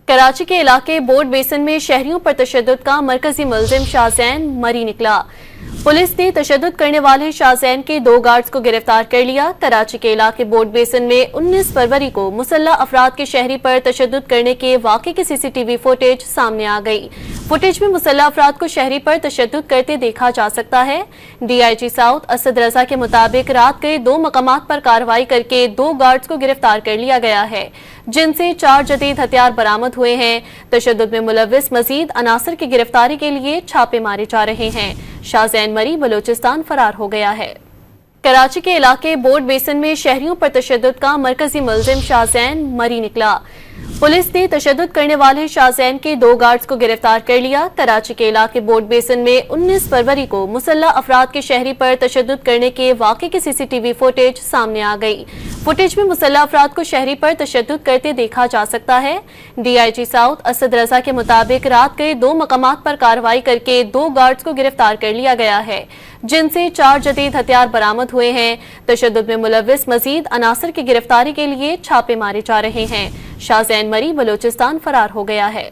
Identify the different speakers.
Speaker 1: कराची के इलाके बोर्ड बेसन में शहरियों पर तशद्दुद का मरकजी मुल्जिम शाहजैन मरी निकला। पुलिस ने तशद्दुद करने वाले शाहजैन के 2 गार्ड्स को गिरफ्तार कर लिया। कराची के इलाके बोर्ड बेसन में 19 फरवरी को मुसल्लह अफराद के शहरी पर तशद्दुद करने के वाक़े की CCTV फुटेज सामने आ गई। फुटेज में मुसल्लह अफराद को शहरी पर तशद्दुद करते देखा जा सकता है। DIG साउथ असद रजा के मुताबिक रात के 2 मकामात पर कार्रवाई करके 2 गार्ड्स को गिरफ्तार कर लिया गया है, जिनसे 4 जदीद हथियार बरामद हुए हैं। तशद्दुद में मुलव्विस मजीद अनासर की गिरफ्तारी के लिए छापे मारे जा रहे हैं। शाहजैन मरी बलोचिस्तान फरार हो गया है। कराची के इलाके बोर्ड बेसन में शहरियों पर तशद्दुद का मरकजी मुल्जिम शाहजैन मरी निकला। पुलिस ने तशद्दुद करने वाले शाहजैन के 2 गार्ड्स को गिरफ्तार कर लिया। कराची के इलाके बोर्ड बेसन में 19 फरवरी को मुसल्लह अफराद के शहरी पर तशद्दुद करने के वाक़े की CCTV फुटेज सामने आ गई। फुटेज में मुसल्लह अफराद को शहरी पर तशद्दुद करते देखा जा सकता है। DIG साउथ असद रजा के मुताबिक रात के 2 मकामात पर कार्रवाई करके 2 गार्ड्स को गिरफ्तार कर लिया गया है, जिनसे 4 जदीद हथियार बरामद हुए हैं। तशद्दुद में मुलव्विस मजीद अनासर की गिरफ्तारी के लिए छापे मारे जा रहे हैं। शाहजैन मरी बलोचिस्तान फरार हो गया है।